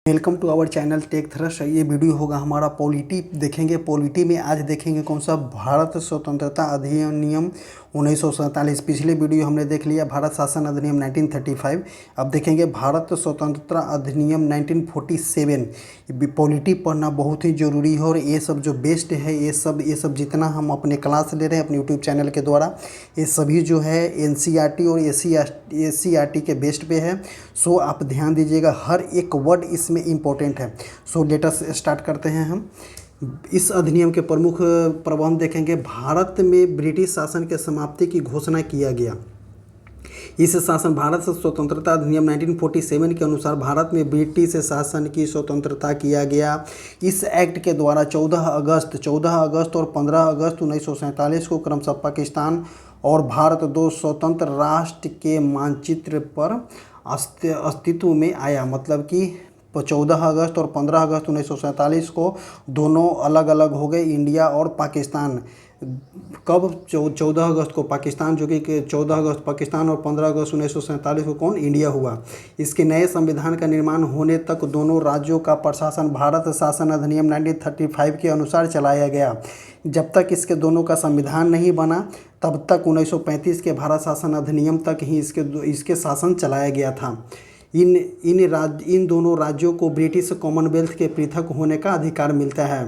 Welcome to our channel Tech Thrust. ये video होगा हमारा पॉलिटी देखेंगे। पॉलिटी में आज देखेंगे कौन सा भारत स्वतंत्रता अधिनियम 1947। पिछले वीडियो हमने देख लिया भारत शासन अधिनियम 1935। अब देखेंगे भारत स्वतंत्रता अधिनियम 1947। पॉलिटी पढ़ना बहुत ही ज़रूरी है और ये सब जो बेस्ट है ये सब जितना हम अपने क्लास ले रहे हैं अपने यूट्यूब चैनल के द्वारा, ये सभी जो है एनसीईआरटी और एससीईआरटी के बेस्ट पे है। सो आप ध्यान दीजिएगा, हर एक वर्ड इसमें इम्पोर्टेंट है। सो लेट अस स्टार्ट करते हैं हम। इस अधिनियम के प्रमुख प्रबंध देखेंगे। भारत में ब्रिटिश शासन के समाप्ति की घोषणा किया गया। इस शासन भारत से स्वतंत्रता अधिनियम 1947 के अनुसार भारत में ब्रिटिश शासन की स्वतंत्रता किया गया। इस एक्ट के द्वारा 14 अगस्त और 15 अगस्त 1947 को क्रमशः पाकिस्तान और भारत दो स्वतंत्र राष्ट्र के मानचित्र पर अस्तित्व में आया। मतलब कि 14 अगस्त और 15 अगस्त 1947 को दोनों अलग अलग हो गए, इंडिया और पाकिस्तान। कब? 14 अगस्त को पाकिस्तान, जो कि 14 अगस्त पाकिस्तान और 15 अगस्त 1947 को कौन? इंडिया हुआ। इसके नए संविधान का निर्माण होने तक दोनों राज्यों का प्रशासन भारत शासन अधिनियम 1935 के अनुसार चलाया गया। जब तक इसके दोनों का संविधान नहीं बना तब तक 1935 के भारत शासन अधिनियम तक ही इसके शासन चलाया गया था। इन दोनों राज्यों को ब्रिटिश कॉमनवेल्थ के पृथक होने का अधिकार मिलता है।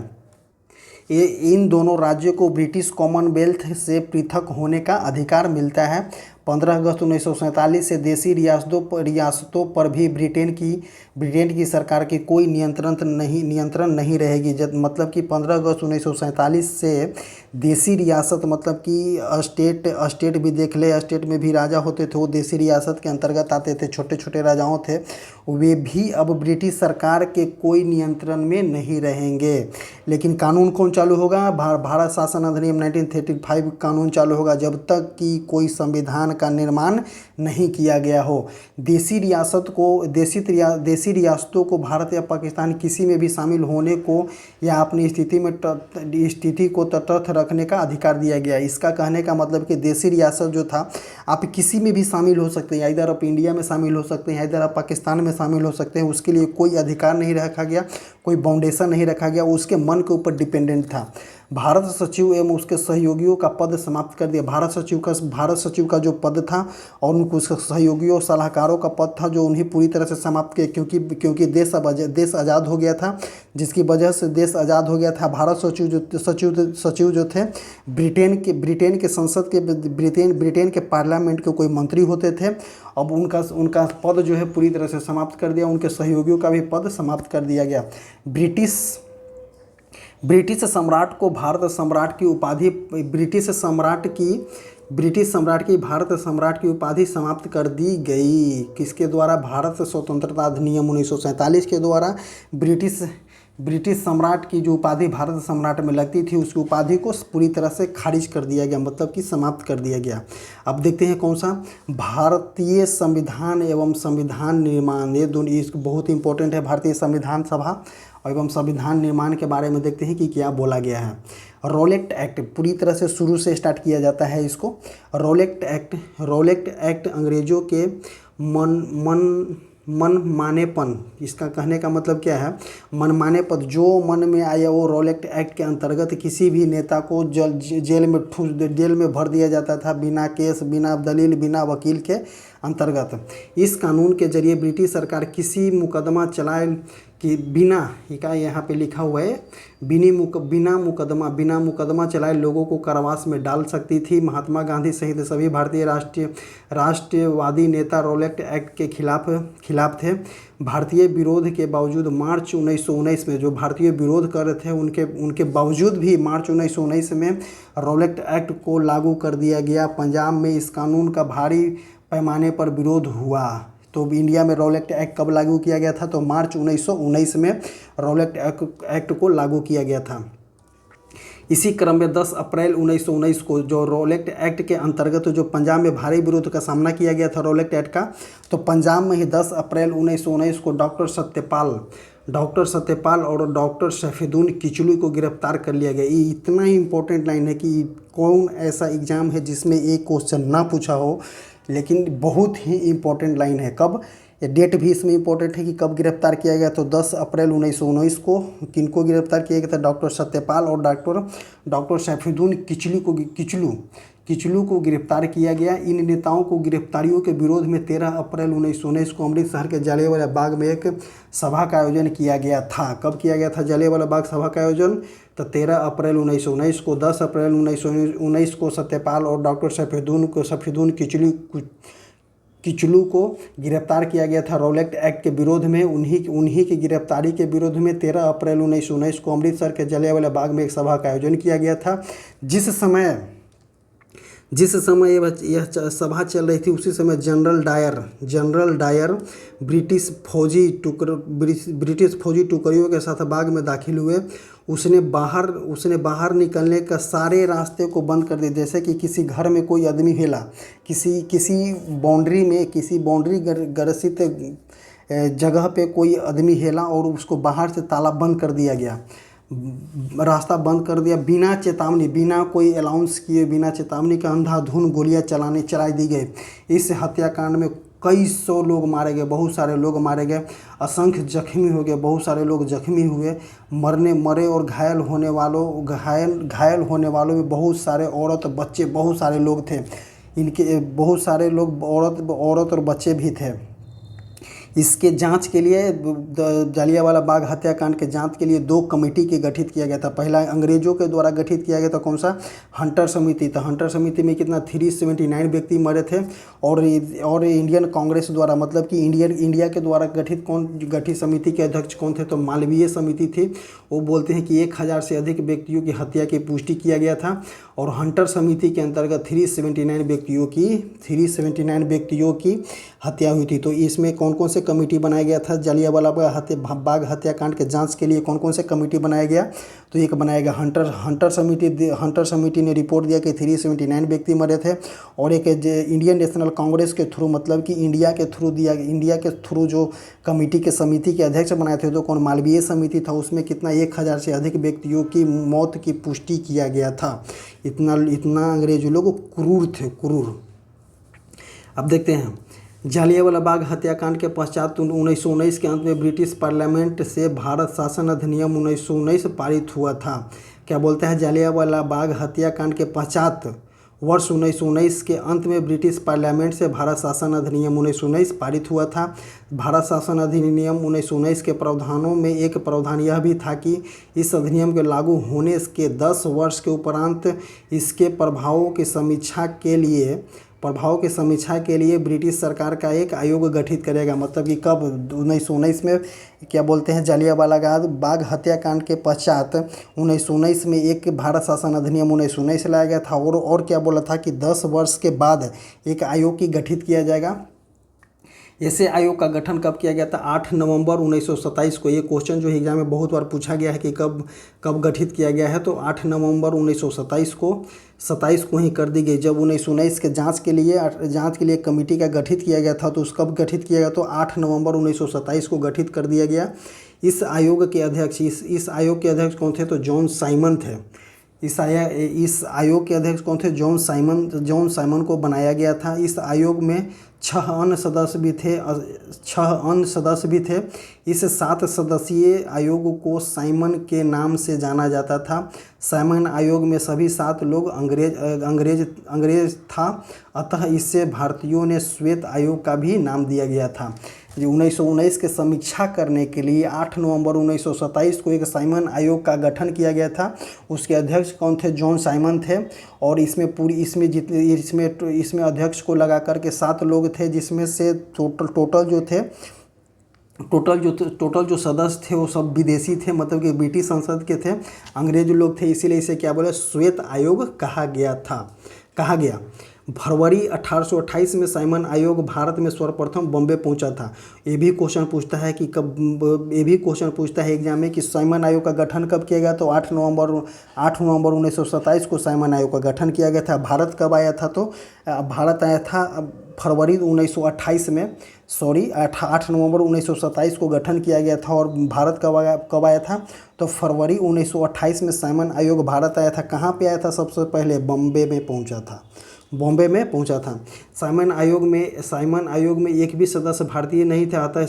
इन दोनों राज्यों को ब्रिटिश कॉमनवेल्थ से पृथक होने का अधिकार मिलता है। 15 अगस्त 1947 से देशी रियासतों पर भी ब्रिटेन की सरकार की कोई नियंत्रण नहीं रहेगी। मतलब कि 15 अगस्त 1947 से देशी रियासत, मतलब कि स्टेट भी देख ले, स्टेट में भी राजा होते थे, वो देशी रियासत के अंतर्गत आते थे। छोटे छोटे राजाओं थे, वे भी अब ब्रिटिश सरकार के कोई नियंत्रण में नहीं रहेंगे। लेकिन कानून कौन चालू होगा? भारत शासन अधिनियम 1935 कानून चालू होगा जब तक कि कोई संविधान का निर्माण नहीं किया गया हो। देशी रियासतों को भारत या पाकिस्तान किसी में भी शामिल होने को या अपनी स्थिति को तटस्थ रखने का अधिकार दिया गया। इसका कहने का मतलब कि देशी रियासत जो था, आप किसी में भी शामिल हो सकते हैं, इधर आप इंडिया में शामिल हो सकते हैं, इधर आप पाकिस्तान में शामिल हो सकते हैं। उसके लिए कोई अधिकार नहीं रखा गया, कोई बाउंडेशन नहीं रखा गया, वो उसके मन के ऊपर डिपेंडेंट था। भारत सचिव एवं उसके सहयोगियों का पद समाप्त कर दिया। भारत सचिव का जो पद था और उनको सहयोगियों सलाहकारों का पद था जो उन्हें पूरी तरह से समाप्त किया, क्योंकि देश आज़ाद हो गया था, जिसकी वजह से देश आज़ाद हो गया था। भारत सचिव जो थे ब्रिटेन के संसद के ब्रिटेन के पार्लियामेंट के कोई मंत्री होते थे। अब उनका पद जो है पूरी तरह से समाप्त कर दिया, उनके सहयोगियों का भी पद समाप्त कर दिया गया। ब्रिटिश सम्राट को भारत सम्राट की उपाधि भारत सम्राट की उपाधि समाप्त कर दी गई। किसके द्वारा? भारत स्वतंत्रता अधिनियम 1947 के द्वारा ब्रिटिश सम्राट की जो उपाधि भारत सम्राट में लगती थी, उसकी उपाधि को पूरी तरह से खारिज कर दिया गया, मतलब कि समाप्त कर दिया गया। अब देखते हैं कौन सा? भारतीय संविधान एवं संविधान निर्माण, ये दोनों बहुत इंपॉर्टेंट है। भारतीय संविधान सभा एवं संविधान निर्माण के बारे में देखते हैं कि क्या बोला गया है। रोलेक्ट एक्ट पूरी तरह से शुरू से स्टार्ट किया जाता है इसको। रोलेक्ट एक्ट अंग्रेजों के मनमानेपन, इसका कहने का मतलब क्या है? मनमानेपन, जो मन में आया वो रोलेक्ट एक्ट के अंतर्गत किसी भी नेता को जेल में भर दिया जाता था, बिना केस, बिना दलील, बिना वकील के अंतर्गत। इस कानून के जरिए ब्रिटिश सरकार किसी मुकदमा चलाए कि बिना, यहाँ पे लिखा हुआ है, बिना मुकदमा चलाए लोगों को कारावास में डाल सकती थी। महात्मा गांधी सहित सभी भारतीय राष्ट्रवादी नेता रोलेक्ट एक्ट के खिलाफ थे। भारतीय विरोध के बावजूद मार्च 1919 में, जो भारतीय विरोध कर रहे थे उनके बावजूद भी मार्च 1919 में रोलेक्ट एक्ट को लागू कर दिया गया। पंजाब में इस कानून का भारी पैमाने पर विरोध हुआ। तो इंडिया में रोलेक्ट एक्ट कब लागू किया गया था? तो मार्च 1919 में रोलेक्ट एक्ट को लागू किया गया था। इसी क्रम में 10 अप्रैल 1919 को जो रोलेक्ट एक्ट के अंतर्गत जो पंजाब में भारी विरोध का सामना किया गया था रोलेक्ट एक्ट का, तो पंजाब में ही 10 अप्रैल 1919 को डॉक्टर सत्यपाल और डॉक्टर सैफुद्दीन किचलू को गिरफ्तार कर लिया गया। ये इतना ही इंपॉर्टेंट लाइन है कि कौन ऐसा एग्ज़ाम है जिसमें एक क्वेश्चन ना पूछा हो, लेकिन बहुत ही इम्पोर्टेंट लाइन है। कब? ये डेट भी इसमें इम्पोर्टेंट है कि कब गिरफ्तार किया गया, तो 10 अप्रैल 1919 को किनको गिरफ्तार किया गया था, डॉक्टर सत्यपाल और डॉक्टर सैफुद्दीन किचलू को गिरफ्तार किया गया। इन नेताओं को गिरफ्तारियों के विरोध में 13 अप्रैल 1919 को अमृतसर के जलियांवाला बाग में एक सभा का आयोजन किया गया था। कब किया गया था जलियांवाला बाग सभा का आयोजन, तो 13 अप्रैल 1919 को। 10 अप्रैल 1919 को सत्यपाल और डॉक्टर सैफुद्दीन किचलू को गिरफ्तार किया गया था रॉलेट एक्ट के विरोध में। उन्हीं की गिरफ्तारी के विरोध में 13 अप्रैल 1919 को अमृतसर के जलियांवाला बाग में एक सभा का आयोजन किया गया था। जिस समय यह सभा चल रही थी, उसी समय जनरल डायर ब्रिटिश फौजी टुकड़ियों के साथ बाग में दाखिल हुए। उसने बाहर निकलने का सारे रास्ते को बंद कर दिया। जैसे कि किसी घर में कोई आदमी हेला, किसी बाउंड्री ग्रसित जगह पे कोई आदमी हेला और उसको बाहर से ताला बंद कर दिया गया, रास्ता बंद कर दिया बिना चेतावनी, बिना कोई अलाउंस किए, बिना चेतावनी के अंधाधुंध गोलियां चलाई दी गई। इस हत्याकांड में कई सौ लोग मारे गए, बहुत सारे लोग मारे गए, असंख्य जख्मी हो गए, बहुत सारे लोग जख्मी हुए। मरे और घायल होने वालों में बहुत सारे औरत बच्चे, बहुत सारे लोग थे। इनके बहुत सारे लोग औरत और बच्चे भी थे। इसके जांच के लिए जलियांवाला बाग हत्याकांड के जांच के लिए 2 कमेटी के गठित किया गया था। पहला अंग्रेजों के द्वारा गठित किया गया था, कौन सा, हंटर समिति। तो हंटर समिति में कितना 379 व्यक्ति मरे थे। और इंडियन कांग्रेस द्वारा, मतलब कि इंडिया के द्वारा गठित समिति के अध्यक्ष कौन थे, तो मालवीय समिति थी। वो बोलते हैं कि 1000 से अधिक व्यक्तियों की हत्या की पुष्टि किया गया था। और हंटर समिति के अंतर्गत 379 व्यक्तियों की हत्या हुई थी। तो इसमें कौन कौन से कमेटी बनाया गया था जलियांवाला बाग हत्याकांड के जांच के लिए, कौन कौन से कमेटी बनाया गया, तो एक बनाया गया हंटर समिति ने रिपोर्ट दिया कि 379 व्यक्ति मरे थे। और एक इंडियन नेशनल कांग्रेस के थ्रू, मतलब कि इंडिया के थ्रू जो कमेटी के समिति के अध्यक्ष बनाए थे, तो कौन, मालवीय समिति था। उसमें कितना 1000 से अधिक व्यक्तियों की मौत की पुष्टि किया गया था। इतना अंग्रेज लोग क्रूर थे, क्रूर। अब देखते हैं जलियांवाला बाग हत्याकांड के पश्चात 1919 के अंत में ब्रिटिश पार्लियामेंट से भारत शासन अधिनियम 1919 पारित हुआ था। क्या बोलता है, जलियांवाला बाग हत्याकांड के पश्चात वर्ष 1919 के अंत में ब्रिटिश पार्लियामेंट से भारत शासन अधिनियम 1919 पारित हुआ था। भारत शासन अधिनियम 1919 के प्रावधानों में एक प्रावधान यह भी था कि इस अधिनियम के लागू होने के 10 वर्ष के उपरांत इसके प्रभावों की समीक्षा के लिए ब्रिटिश सरकार का एक आयोग गठित करेगा। मतलब कि कब, 1919 में, क्या बोलते हैं, जलियांवाला बाग हत्याकांड के पश्चात 1919 में एक भारत शासन अधिनियम 1919 लाया गया था। और क्या बोला था कि 10 वर्ष के बाद एक आयोग की गठित किया जाएगा। ऐसे आयोग का गठन कब किया गया था, 8 नवंबर 1927 को। ये क्वेश्चन जो एग्जाम में बहुत बार पूछा गया है कि कब गठित किया गया है, तो 8 नवंबर 1927 को ही कर दी गई। जब 1919 के जांच के लिए कमेटी का गठित किया गया था, तो कब गठित किया गया, तो 8 नवंबर 1927 को गठित कर दिया गया। इस आयोग के अध्यक्ष कौन थे, तो जॉन साइमन थे। इस आयोग के अध्यक्ष कौन थे, जॉन साइमन को बनाया गया था। इस आयोग में 6 अन्य सदस्य भी थे। इस 7 सदस्यीय आयोग को साइमन के नाम से जाना जाता था। साइमन आयोग में सभी 7 लोग अंग्रेज था, अतः इससे भारतीयों ने श्वेत आयोग का भी नाम दिया गया था। 1919 के समीक्षा करने के लिए 8 नवंबर 1927 को एक साइमन आयोग का गठन किया गया था। उसके अध्यक्ष कौन थे, जॉन साइमन थे। और इसमें अध्यक्ष को लगा करके 7 लोग थे, जिसमें से टोटल जो सदस्य थे वो सब विदेशी थे, मतलब कि ब्रिटिश संसद के थे, अंग्रेज लोग थे। इसीलिए इसे क्या बोले, श्वेत आयोग कहा गया। फरवरी 1828 में साइमन आयोग भारत में सर्वप्रथम बॉम्बे पहुंचा था। ये भी क्वेश्चन पूछता है एग्जाम में कि साइमन आयोग का गठन कब किया गया, तो 8 नवंबर 1927 को साइमन आयोग का गठन किया गया था। भारत कब आया था, तो भारत आया था फरवरी 1928 में, 8 नवंबर 1927 को गठन किया गया था। और भारत कब आया था, तो फरवरी 1928 में साइमन आयोग भारत आया था। कहाँ पे आया था, सबसे पहले बॉम्बे में पहुंचा था। बॉम्बे में पहुंचा था। साइमन आयोग में एक भी सदस्य भारतीय नहीं था, अतः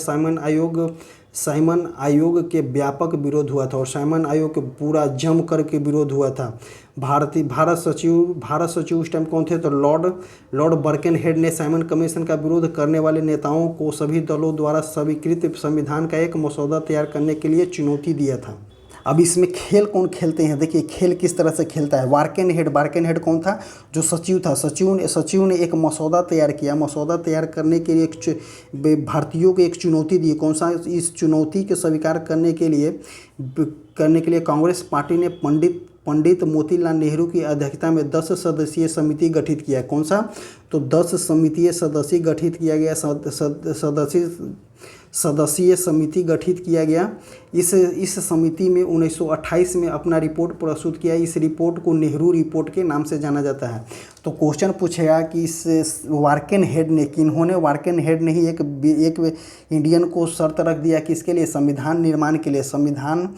साइमन आयोग के व्यापक विरोध हुआ था और साइमन आयोग के पूरा जम करके विरोध हुआ था। भारत सचिव उस टाइम कौन थे? तो लॉर्ड बर्केनहेड ने साइमन कमीशन का विरोध करने वाले नेताओं को सभी दलों द्वारा स्वीकृत संविधान का एक मसौदा तैयार करने के लिए चुनौती दिया था। अब इसमें खेल कौन खेलते हैं, देखिए खेल किस तरह से खेलता है। बार्केनहेड कौन था? जो सचिव था। सचिव ने एक मसौदा तैयार किया। मसौदा तैयार करने के लिए भारतीयों को एक चुनौती दी। कौन सा? इस चुनौती के स्वीकार करने के लिए कांग्रेस पार्टी ने पंडित मोतीलाल नेहरू की अध्यक्षता में 10 सदस्यीय समिति गठित किया। कौन सा? तो 10 समितीय सदस्य गठित किया गया। सदस्यीय समिति गठित किया गया। इस समिति में 1928 में अपना रिपोर्ट प्रस्तुत किया। इस रिपोर्ट को नेहरू रिपोर्ट के नाम से जाना जाता है। तो क्वेश्चन पूछेगा कि इस वार्केनहेड ने ही एक इंडियन को शर्त रख दिया कि इसके लिए संविधान निर्माण के लिए संविधान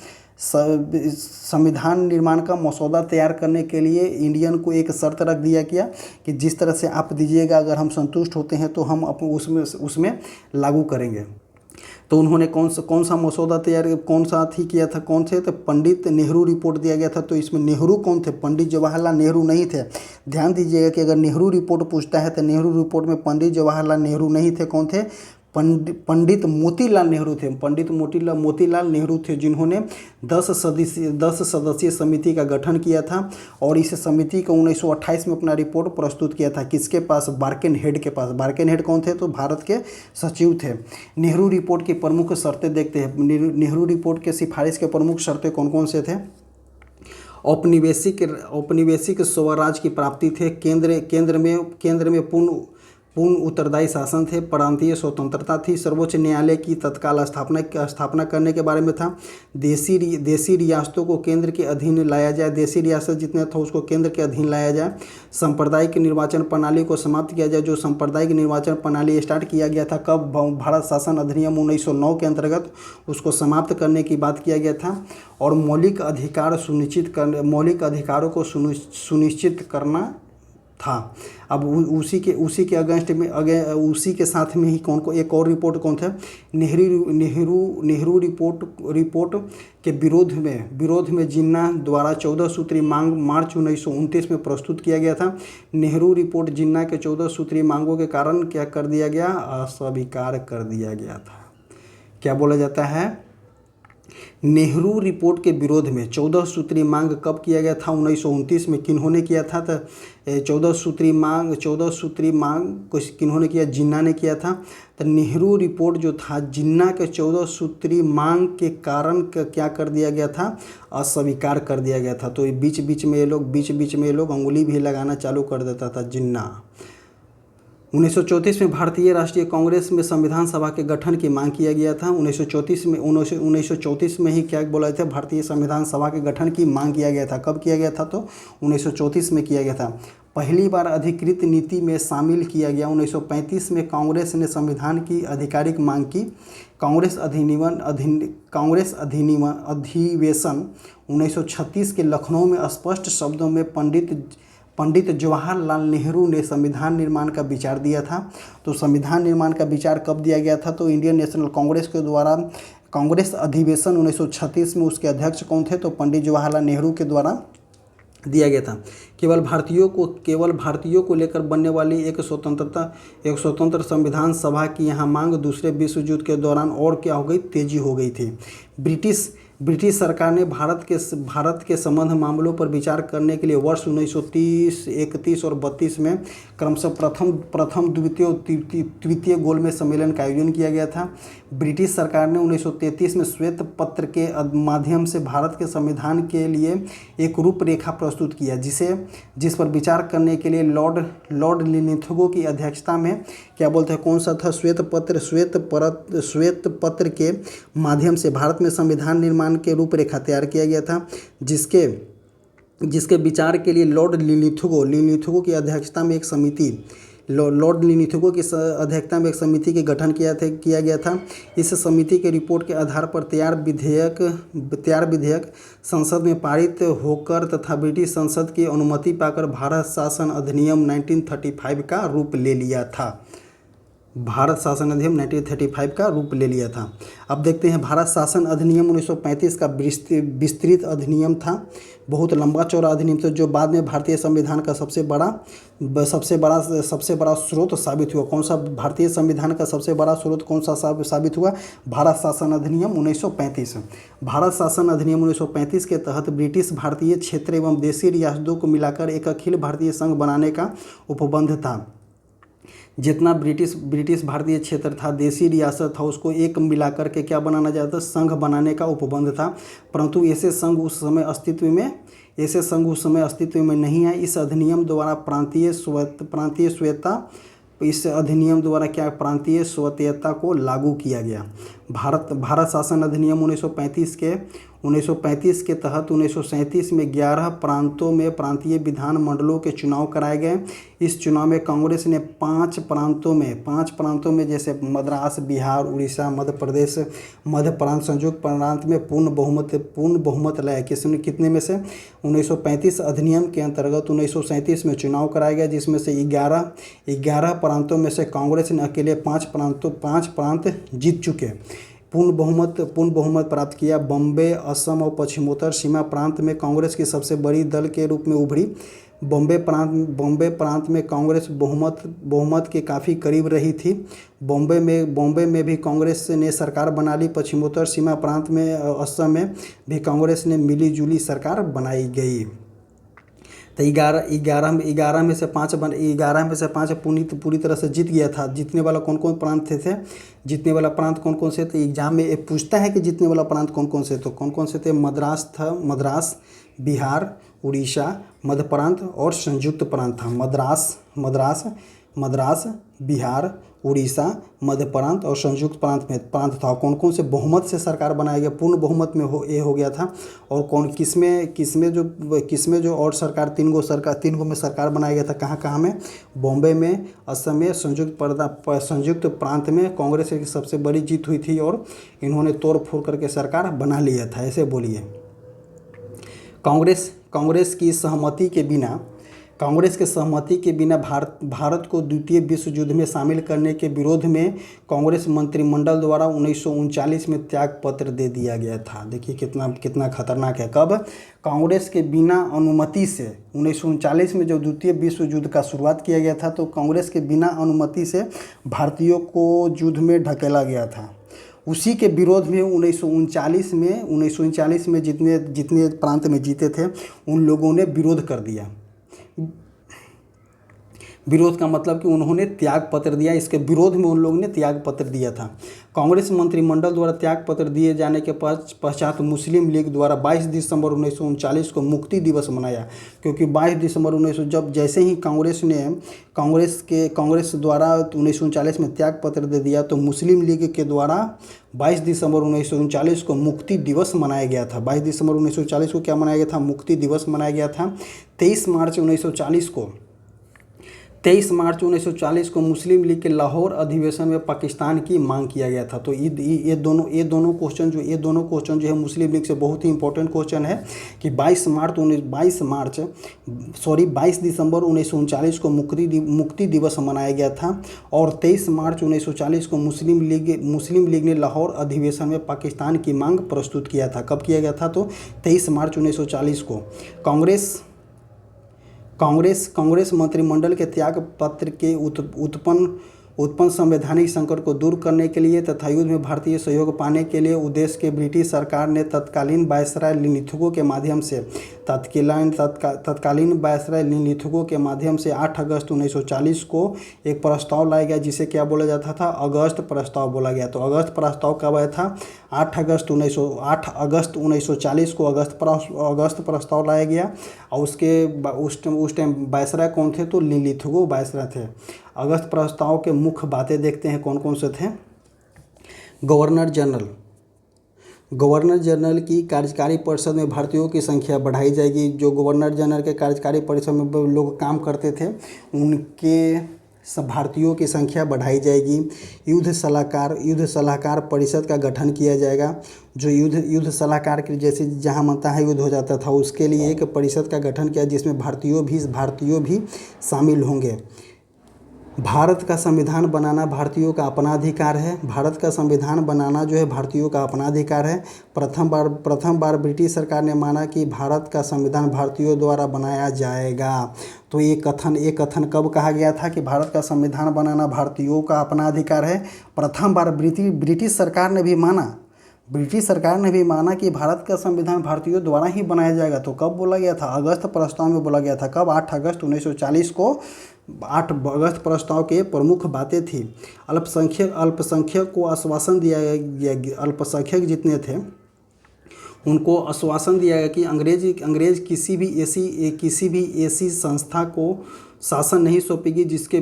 निर्माण का मसौदा तैयार करने के लिए इंडियन को एक शर्त रख दिया गया कि जिस तरह से आप दीजिएगा, अगर हम संतुष्ट होते हैं तो हम उसमें लागू करेंगे। तो उन्होंने कौन सा मसौदा तैयार किया था? कौन थे? तो पंडित नेहरू रिपोर्ट दिया गया था। तो इसमें नेहरू कौन थे? पंडित जवाहरलाल नेहरू नहीं थे। ध्यान दीजिएगा कि अगर नेहरू रिपोर्ट पूछता है तो नेहरू रिपोर्ट में पंडित जवाहरलाल नेहरू नहीं थे। कौन थे? पंडित मोतीलाल नेहरू थे। पंडित मोतीलाल नेहरू थे जिन्होंने 10 सदस्यीय समिति का गठन किया था और इस समिति को 1928 में अपना रिपोर्ट प्रस्तुत किया था। किसके पास? बार्केनहेड के पास। बार्केनहेड कौन थे? तो भारत के सचिव थे। नेहरू रिपोर्ट की प्रमुख शर्तें देखते हैं। नेहरू रिपोर्ट के सिफारिश के प्रमुख शर्तें कौन कौन से थे? औपनिवेशिक स्वराज की प्राप्ति थे। केंद्र में पूर्ण उत्तरदायी शासन थे। प्रांतीय स्वतंत्रता थी। सर्वोच्च न्यायालय की तत्काल स्थापना करने के बारे में था। देसी रियासतों को केंद्र के अधीन लाया जाए। देसी रियासत जितने था उसको केंद्र के अधीन लाया जाए। सांप्रदायिक निर्वाचन प्रणाली को समाप्त किया जाए। जो सांप्रदायिक निर्वाचन प्रणाली स्टार्ट किया गया था कब? भारत शासन अधिनियम 1909 के अंतर्गत उसको समाप्त करने की बात किया गया था। और मौलिक अधिकारों को सुनिश्चित करना था। अब उसी के अगेंस्ट में उसी के साथ में ही एक और रिपोर्ट कौन थे? नेहरू रिपोर्ट के विरोध में जिन्ना द्वारा 14 सूत्री मांग मार्च 1929 में प्रस्तुत किया गया था। नेहरू रिपोर्ट जिन्ना के 14 सूत्री मांगों के कारण क्या कर दिया गया? अस्वीकार कर दिया गया था। क्या बोला जाता है? नेहरू रिपोर्ट के विरोध में 14 सूत्री मांग कब किया गया था? 1929 में। किन्होंने किया था? तो 14 सूत्री मांग को किन्होंने किया? जिन्ना ने किया था। तो नेहरू रिपोर्ट जो था जिन्ना के 14 सूत्री मांग के कारण क्या कर दिया गया था? अस्वीकार कर दिया गया था। तो बीच बीच में ये लोग अंगुली भी लगाना चालू कर देता था जिन्ना। 1934 में भारतीय राष्ट्रीय कांग्रेस में संविधान सभा के गठन की मांग किया गया था। 1934 में ही क्या बोला था? भारतीय संविधान सभा के गठन की मांग किया गया था। कब किया गया था? तो 1934 में किया गया था। पहली बार अधिकृत नीति में शामिल किया गया। 1935 में कांग्रेस ने संविधान की आधिकारिक मांग की। कांग्रेस अधिवेशन 1936 के लखनऊ में स्पष्ट शब्दों में पंडित जवाहरलाल नेहरू ने संविधान निर्माण का विचार दिया था। तो संविधान निर्माण का विचार कब दिया गया था? तो इंडियन नेशनल कांग्रेस के द्वारा कांग्रेस अधिवेशन 1936 में उसके अध्यक्ष कौन थे? तो पंडित जवाहरलाल नेहरू के द्वारा दिया गया था। केवल भारतीयों को लेकर बनने वाली एक स्वतंत्र संविधान सभा की यहाँ मांग दूसरे विश्व युद्ध के दौरान और क्या हो गई? तेजी हो गई थी। ब्रिटिश सरकार ने भारत के संबंध मामलों पर विचार करने के लिए वर्ष 1930, 31 और 32 में क्रमशः प्रथम द्वितीय और तृतीय गोलमेज सम्मेलन का आयोजन किया गया था। ब्रिटिश सरकार ने 1933 में श्वेत पत्र के माध्यम से भारत के संविधान के लिए एक रूपरेखा प्रस्तुत किया, जिस पर विचार करने के लिए लॉर्ड लिनिथगो की अध्यक्षता में क्या बोलते हैं? कौन सा था? श्वेत पत्र के माध्यम से भारत में संविधान निर्माण के रूपरेखा तैयार किया गया था, जिसके विचार के लिए लॉर्ड लिनिथगो की अध्यक्षता में एक लॉर्ड लिनिथगो की अध्यक्षता में एक समिति के गठन किया गया था। इस समिति के रिपोर्ट के आधार पर तैयार विधेयक संसद में पारित होकर तथा ब्रिटिश संसद की अनुमति पाकर भारत शासन अधिनियम 1935 का रूप ले लिया था। भारत शासन अधिनियम 1935 का रूप ले लिया था। अब देखते हैं, भारत शासन अधिनियम 1935 का विस्तृत अधिनियम था, बहुत लंबा चौड़ा अधिनियम था, जो बाद में भारतीय संविधान का सबसे बड़ा स्रोत साबित हुआ। कौन सा भारतीय संविधान का सबसे बड़ा स्रोत कौन सा साबित हुआ? भारत शासन अधिनियम 1935। भारत शासन अधिनियम 1935 के तहत ब्रिटिश भारतीय क्षेत्र एवं देशी रियासतों को मिलाकर एक अखिल भारतीय संघ बनाने का उपबंध था। जितना ब्रिटिश भारतीय क्षेत्र था, देशी रियासत था, उसको एक मिलाकर के क्या बनाना चाहता? संघ बनाने का उपबंध था। परंतु ऐसे संघ उस समय अस्तित्व में नहीं है। इस अधिनियम द्वारा प्रांतीय स्वतंत्रता को लागू किया गया। भारत शासन अधिनियम 1935 के तहत 1937 में 11 प्रांतों में प्रांतीय विधान मंडलों के चुनाव कराए गए। इस चुनाव में कांग्रेस ने 5 प्रांतों में जैसे मद्रास, बिहार, उड़ीसा, मध्य प्रांत, संयुक्त प्रांत में पूर्ण बहुमत लाया। कितने में से? 1935 अधिनियम के अंतर्गत 1937 में चुनाव कराया गया, जिसमें से 11 प्रांतों में से कांग्रेस ने अकेले 5 प्रांत जीत चुके, पूर्ण बहुमत प्राप्त किया। बम्बे, असम और पश्चिमोत्तर सीमा प्रांत में कांग्रेस की सबसे बड़ी दल के रूप में उभरी। बम्बे प्रांत में कांग्रेस बहुमत के काफ़ी करीब रही थी। बम्बे में भी कांग्रेस ने सरकार बना ली। पश्चिमोत्तर सीमा प्रांत में असम में भी कांग्रेस ने मिली-जुली सरकार बनाई गई। तो 11 में से 5 पूरी तरह से जीत गया था। जीतने वाला कौन कौन प्रांत थे? जीतने वाला प्रांत कौन कौन से थे? एग्जाम में ये पूछता है कि जीतने वाला प्रांत कौन कौन से? तो कौन कौन से थे? मद्रास, बिहार, उड़ीसा, मध्य प्रांत और संयुक्त प्रांत था। मद्रास, बिहार, उड़ीसा, मध्य प्रांत और संयुक्त प्रांत था। कौन कौन से बहुमत से सरकार बनाया गया? पूर्ण बहुमत में हो गया था। और किसमें जो और सरकार 3 गो में सरकार बनाया गया था। कहाँ में? बॉम्बे में, असम में, संयुक्त प्रांत में कांग्रेस की सबसे बड़ी जीत हुई थी और इन्होंने तोड़ फोड़ करके सरकार बना लिया था, ऐसे बोलिए। कांग्रेस की सहमति के बिना भारत को द्वितीय विश्व युद्ध में शामिल करने के विरोध में कांग्रेस मंत्रिमंडल द्वारा 1939 में त्याग पत्र दे दिया गया था। देखिए कितना खतरनाक है। कब? कांग्रेस के बिना अनुमति से 1939 में जब द्वितीय विश्व युद्ध का शुरुआत किया गया था, तो कांग्रेस के बिना अनुमति से भारतीयों को युद्ध में ढकेला गया था। उसी के विरोध में 1939 में जितने प्रांत में जीते थे, उन लोगों ने विरोध कर दिया। विरोध का मतलब कि उन्होंने त्याग पत्र दिया। इसके विरोध में उन लोगों ने त्याग पत्र दिया था। कांग्रेस मंत्रिमंडल द्वारा त्याग पत्र दिए जाने के पश्चात मुस्लिम लीग द्वारा 22 दिसंबर 1939 को मुक्ति दिवस मनाया। क्योंकि 22 दिसंबर 1900 जैसे ही कांग्रेस द्वारा 1939 में त्याग पत्र दे दिया, तो मुस्लिम लीग के द्वारा 22 दिसंबर 1939 को मुक्ति दिवस मनाया गया था। 22 दिसंबर 1940 को क्या मनाया गया था? मुक्ति दिवस मनाया गया था। 23 मार्च 1940 को मुस्लिम लीग के लाहौर अधिवेशन में पाकिस्तान की मांग किया गया था। तो ये दोनों क्वेश्चन जो है मुस्लिम लीग से बहुत ही इंपॉर्टेंट क्वेश्चन है कि 22 दिसंबर 1939 को मुक्ति दिवस मनाया गया था और 23 मार्च 1940 को मुस्लिम लीग ने लाहौर अधिवेशन में पाकिस्तान की मांग प्रस्तुत किया था। कब किया गया था? तो 23 मार्च 1940 को। कांग्रेस मंत्रिमंडल के त्याग पत्र के उत्पन्न संवैधानिक संकट को दूर करने के लिए तथा युद्ध में भारतीय सहयोग पाने के लिए उद्देश्य के ब्रिटिश सरकार ने तत्कालीन वायसराय लिनिथगो के माध्यम से 8 अगस्त 1940 को एक प्रस्ताव लाया गया, जिसे क्या बोला जाता था? अगस्त प्रस्ताव बोला गया। तो अगस्त प्रस्ताव कब आया था? 8 अगस्त 1940 को अगस्त प्रस्ताव लाया गया। और उस टाइम वायसराय कौन थे? तो लिनिथगो वायसराय थे। अगस्त प्रस्ताव के मुख्य बातें देखते हैं कौन कौन से थे। गवर्नर जनरल की कार्यकारी परिषद में भारतीयों की संख्या बढ़ाई जाएगी। जो गवर्नर जनरल के कार्यकारी परिषद में लोग काम करते थे, सब भारतीयों की संख्या बढ़ाई जाएगी। युद्ध सलाहकार परिषद का गठन किया जाएगा। जो युद्ध सलाहकार के जैसे जहाँ मनता है युद्ध हो जाता था, उसके लिए एक परिषद का गठन किया जिसमें भारतीयों भी शामिल होंगे। भारत का संविधान बनाना भारतीयों का अपना अधिकार है। भारत का संविधान बनाना जो है भारतीयों का अपना अधिकार है। प्रथम बार ब्रिटिश सरकार ने माना कि भारत का संविधान भारतीयों द्वारा बनाया जाएगा। तो ये कथन कब कहा गया था कि भारत का संविधान बनाना भारतीयों का अपना अधिकार है? प्रथम बार ब्रिटिश सरकार ने भी माना कि भारत का संविधान भारतीयों द्वारा ही बनाया जाएगा। तो कब बोला गया था? अगस्त प्रस्ताव में बोला गया था। कब? 8 अगस्त 1940 को 8 अगस्त प्रस्ताव के प्रमुख बातें थी। अल्पसंख्यक को आश्वासन दिया गया, अल्पसंख्यक जितने थे उनको आश्वासन दिया गया कि अंग्रेज किसी भी ऐसी संस्था को शासन नहीं सौंपेगी जिसके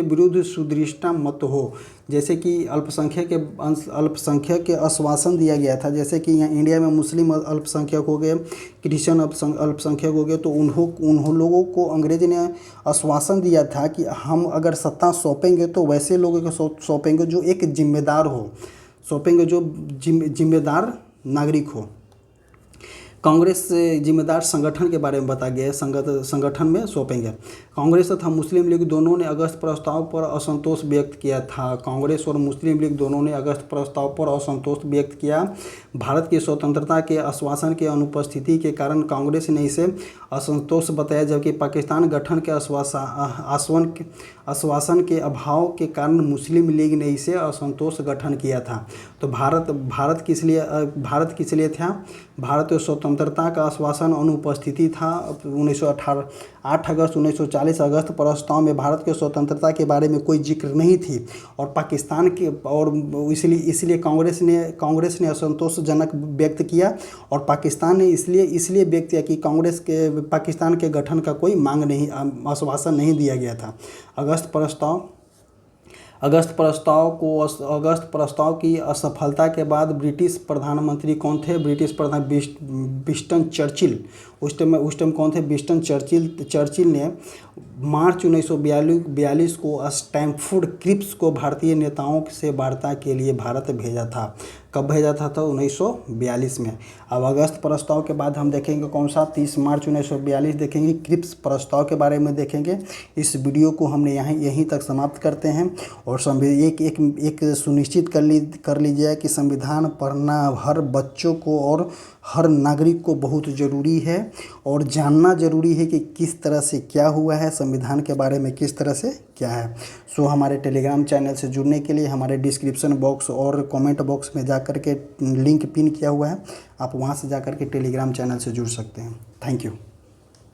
विरुद्ध सुदृढ़ता मत हो। जैसे कि अल्पसंख्यक के आश्वासन दिया गया था। जैसे कि यहाँ इंडिया में मुस्लिम अल्पसंख्यक हो गए, क्रिश्चियन अल्पसंख्यक हो गए, तो उन्हों लोगों को अंग्रेज ने आश्वासन दिया था कि हम अगर सत्ता सौंपेंगे तो वैसे लोगों को सौंपेंगे जो एक जिम्मेदार हो, जो जिम्मेदार नागरिक हो। कांग्रेस से जिम्मेदार संगठन के बारे में बताया गया है, संगठन में सौंपेंगे। कांग्रेस तथा मुस्लिम लीग दोनों ने अगस्त प्रस्ताव पर असंतोष व्यक्त किया था। कांग्रेस और मुस्लिम लीग दोनों ने अगस्त प्रस्ताव पर असंतोष व्यक्त किया। भारत की स्वतंत्रता के आश्वासन के अनुपस्थिति के कारण कांग्रेस ने इसे असंतोष बताया, जबकि पाकिस्तान गठन के आश्वासन के अभाव के कारण मुस्लिम लीग ने इसे असंतोष गठन किया था। तो भारत किस लिए था? भारत स्वतंत्रता का आश्वासन अनुपस्थिति था। 8 अगस्त 1940 अगस्त प्रस्ताव में भारत के स्वतंत्रता के बारे में कोई जिक्र नहीं थी और पाकिस्तान के और इसलिए कांग्रेस ने असंतोषजनक व्यक्त किया और पाकिस्तान ने इसलिए व्यक्त किया कि पाकिस्तान के गठन का कोई आश्वासन नहीं दिया गया था। अगस्त प्रस्ताव की असफलता के बाद ब्रिटिश प्रधानमंत्री कौन थे? Winston Churchill. उस टाइम कौन थे? विंस्टन चर्चिल ने मार्च 1942 को स्टैमफोर्ड क्रिप्स को भारतीय नेताओं से वार्ता के लिए भारत भेजा था। कब भेजा था? 1942 में। अब अगस्त प्रस्ताव के बाद हम देखेंगे कौन सा? 30 मार्च 1942 देखेंगे, क्रिप्स प्रस्ताव के बारे में देखेंगे। इस वीडियो को हमने यहीं तक समाप्त करते हैं और एक सुनिश्चित कर लीजिए कि संविधान पढ़ना हर बच्चों को और हर नागरिक को बहुत ज़रूरी है और जानना ज़रूरी है कि किस तरह से क्या हुआ है, संविधान के बारे में किस तरह से क्या है। सो हमारे टेलीग्राम चैनल से जुड़ने के लिए हमारे डिस्क्रिप्शन बॉक्स और कमेंट बॉक्स में जाकर के लिंक पिन किया हुआ है, आप वहां से जाकर के टेलीग्राम चैनल से जुड़ सकते हैं। Thank you.